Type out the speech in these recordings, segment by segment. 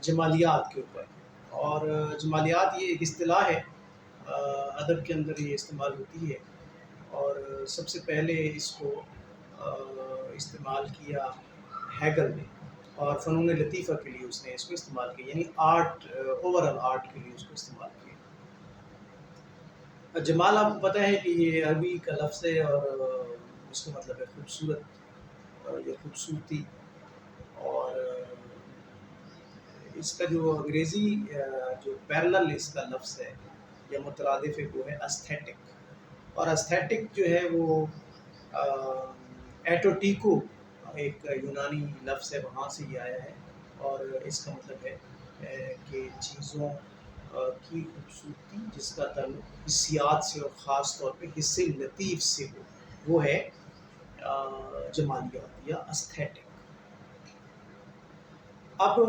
جمالیات کے اوپر. اور جمالیات یہ ایک اصطلاح ہے، ادب کے اندر یہ استعمال ہوتی ہے. اور سب سے پہلے اس کو استعمال کیا ہیگل نے، اور فنون لطیفہ کے لیے اس نے اس کو استعمال کیا، یعنی آرٹ، اوور آل آرٹ کے لیے اس کو استعمال کیا. جمال آپ کو پتہ ہے کہ یہ عربی کا لفظ ہے، اور اس کا مطلب ہے خوبصورت یا خوبصورتی. اور اس کا جو انگریزی جو پیرلل اس کا لفظ ہے یا مترادف ہے وہ ہے استھیٹک. اور استھیٹک جو ہے وہ ایٹوٹیکو ایک یونانی لفظ ہے، وہاں سے یہ آیا ہے. اور اس کا مطلب ہے کہ چیزوں کی خوبصورتی جس کا تعلق حسیات سے اور خاص طور پہ حصے لطیف سے ہو، وہ ہے جمالیات یا استھیٹک. اب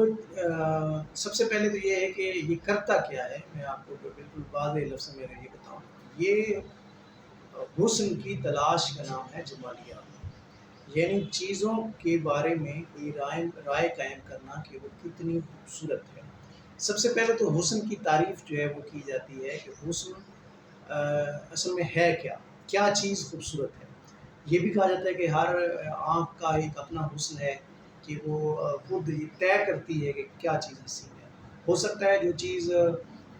سب سے پہلے تو یہ ہے کہ یہ کرتا کیا ہے. میں آپ کو بالکل واضح لفظ میں یہ بتاؤں، یہ حسن کی تلاش کا نام ہے جمالیات. یعنی چیزوں کے بارے میں کوئی رائے قائم کرنا کہ وہ کتنی خوبصورت ہے. سب سے پہلے تو حسن کی تعریف جو ہے وہ کی جاتی ہے کہ حسن اصل میں ہے کیا چیز خوبصورت ہے. یہ بھی کہا جاتا ہے کہ ہر آنکھ کا ایک اپنا حسن ہے، کہ وہ خود یہ طے کرتی ہے کہ کیا چیز حسین ہے. ہو سکتا ہے جو چیز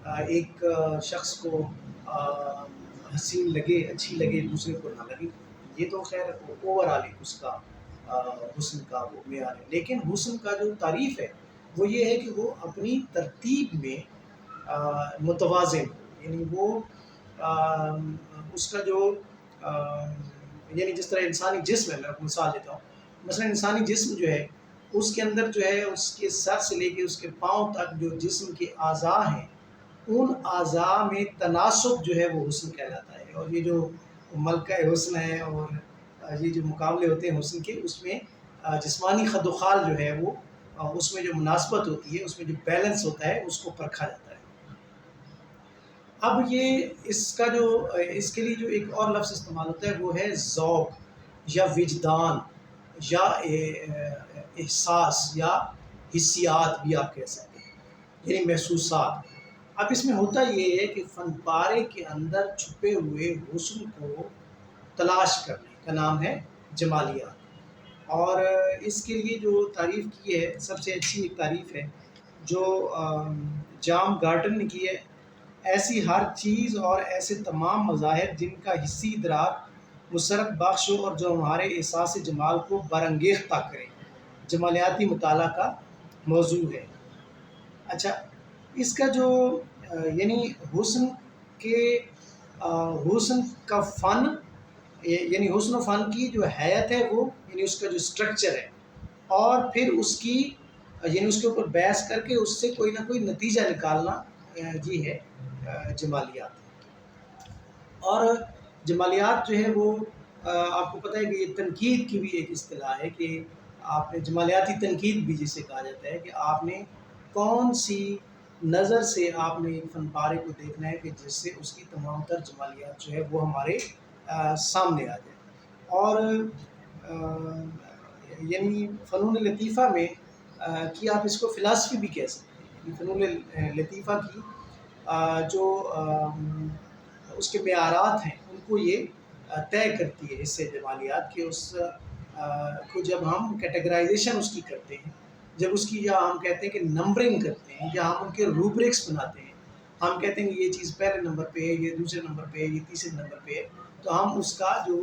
ایک شخص کو حسین لگے، اچھی لگے، دوسرے کو نہ لگے. یہ تو خیر اوور آل اس کا حسن کا وہ معیار ہے. لیکن حسن کا جو تعریف ہے وہ یہ ہے کہ وہ اپنی ترتیب میں متوازن ہو. یعنی وہ اس کا جو یعنی جس طرح انسانی جسم ہے، میں آپ کو مثال دیتا ہوں. مثلا انسانی جسم جو ہے اس کے اندر جو ہے اس کے سر سے لے کے اس کے پاؤں تک جو جسم کے اعضاء ہیں، ان اعضاء میں تناسب جو ہے وہ حسن کہلاتا ہے. اور یہ جو ملکہ حسن ہے اور یہ جو مقابلے ہوتے ہیں حسن کے، اس میں جسمانی خد و خال جو ہے وہ اس میں جو مناسبت ہوتی ہے، اس میں جو بیلنس ہوتا ہے، اس کو پرکھا جاتا ہے. اب یہ اس کا جو اس کے لیے جو ایک اور لفظ استعمال ہوتا ہے وہ ہے ذوق یا وجدان یا احساس یا حسیات بھی آپ کہہ سکتے ہیں، یعنی محسوسات. اب اس میں ہوتا یہ ہے کہ فن پارے کے اندر چھپے ہوئے حسن کو تلاش کرنے کا نام ہے جمالیات. اور اس کے لیے جو تعریف کی ہے، سب سے اچھی ایک تعریف ہے جو جام گارٹن نے کی ہے: ایسی ہر چیز اور ایسے تمام مظاہر جن کا حسی ادراک مسرت بخش ہو اور جو ہمارے احساس جمال کو برانگیختہ کرے، جمالیاتی مطالعہ کا موضوع ہے. اچھا، اس کا جو یعنی حسن کے حسن کا فن، یعنی حسن و فن کی جو حیت ہے وہ، یعنی اس کا جو سٹرکچر ہے، اور پھر اس کی یعنی اس کے اوپر بحث کر کے اس سے کوئی نہ کوئی نتیجہ نکالنا، یہ ہے جمالیات. اور جمالیات جو ہے وہ آپ کو پتہ ہے کہ یہ تنقید کی بھی ایک اصطلاح ہے، کہ آپ نے جمالیاتی تنقید بھی جسے کہا جاتا ہے، کہ آپ نے کون سی نظر سے آپ نے ایک فن پارے کو دیکھنا ہے کہ جس سے اس کی تمام تر جمالیات جو ہے وہ ہمارے سامنے آ جائے. اور یعنی فنون لطیفہ میں کہ آپ اس کو فلاسفی بھی کہہ سکتے ہیں. یعنی فنون لطیفہ کی جو اس کے معیارات ہیں ان کو یہ طے کرتی ہے اس سے جمالیات کے. اس کو جب ہم کیٹیگرائزیشن اس کی کرتے ہیں، جب اس کی یا ہم کہتے ہیں کہ نمبرنگ کرتے ہیں، یا ہم ان کے روبرکس بناتے ہیں، ہم کہتے ہیں کہ یہ چیز پہلے نمبر پہ ہے، یہ دوسرے نمبر پہ ہے، یہ تیسرے نمبر پہ ہے، تو ہم اس کا جو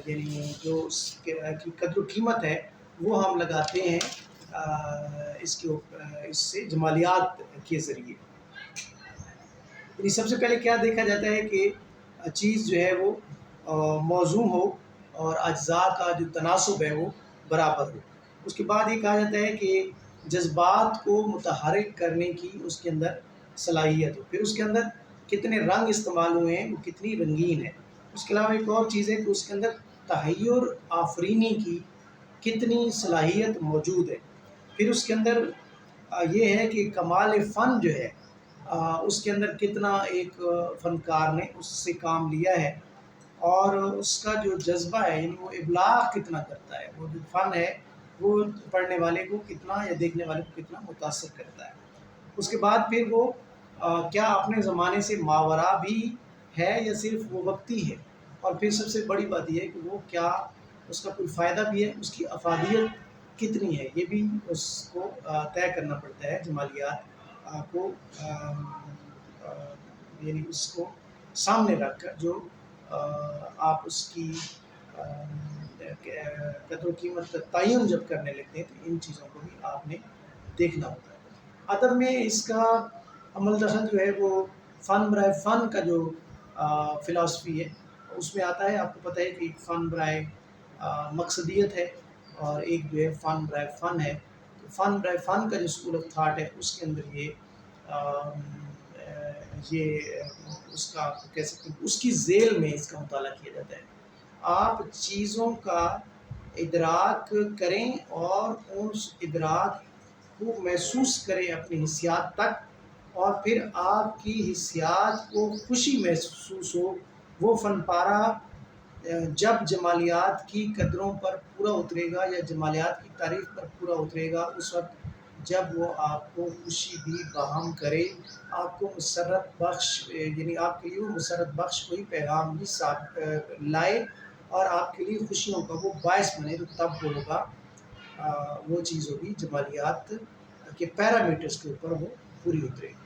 یعنی جو اس کی قدر و قیمت ہے وہ ہم لگاتے ہیں اس کے اس سے جمالیات کے ذریعے. یعنی سب سے پہلے کیا دیکھا جاتا ہے کہ چیز جو ہے وہ موزوں ہو اور اجزاء کا جو تناسب ہے وہ برابر ہو. اس کے بعد یہ کہا جاتا ہے کہ جذبات کو متحرک کرنے کی اس کے اندر صلاحیت ہو. پھر اس کے اندر کتنے رنگ استعمال ہوئے ہیں، وہ کتنی رنگین ہے. اس کے علاوہ ایک اور چیز ہے کہ اس کے اندر تحیر آفرینی کی کتنی صلاحیت موجود ہے. پھر اس کے اندر یہ ہے کہ کمال فن جو ہے اس کے اندر کتنا ایک فنکار نے اس سے کام لیا ہے، اور اس کا جو جذبہ ہے یعنی وہ ابلاغ کتنا کرتا ہے. وہ جو فن ہے وہ پڑھنے والے کو کتنا یا دیکھنے والے کو کتنا متاثر کرتا ہے۔ اس کے بعد پھر وہ کیا اپنے زمانے سے ماوراء بھی ہے یا صرف وہ وقتی ہے، اور پھر سب سے بڑی بات یہ ہے کہ وہ کیا اس کا کوئی فائدہ بھی ہے، اس کی افادیت کتنی ہے، یہ بھی اس کو طے کرنا پڑتا ہے جمالیات کو یعنی اس کو سامنے رکھ کر جو آپ اس کی قدر و قیمت کا تعین جب کرنے لگتے ہیں تو ان چیزوں کو بھی آپ نے دیکھنا ہوتا ہے۔ ادب میں اس کا عمل دخل جو ہے وہ فن برائے فن کا جو فلاسفی ہے اس میں آتا ہے۔ آپ کو پتہ ہے کہ ایک فن برائے مقصدیت ہے اور ایک جو ہے فن برائے فن ہے۔ تو فن برائے فن کا جو اسکول آف تھاٹ ہے اس کے اندر یہ اس کا آپ کہہ سکتے ہیں اس کی ذیل میں اس کا مطالعہ کیا جاتا ہے۔ آپ چیزوں کا ادراک کریں اور اس ادراک کو محسوس کریں اپنی حسیات تک، اور پھر آپ کی حسیات کو خوشی محسوس ہو، وہ فن پارہ جب جمالیات کی قدروں پر پورا اترے گا یا جمالیات کی تعریف پر پورا اترے گا، اس وقت جب وہ آپ کو خوشی بھی باہم کرے، آپ کو مسرت بخش یعنی آپ کے لیے وہ مسرت بخش کوئی پیغام بھی ساتھ لائے اور آپ کے لیے خوشیوں کا وہ باعث بنے، تو تب وہ ہوگا وہ چیز ہوگی جمالیات کے پیرامیٹرز کے اوپر وہ پوری اترے گی۔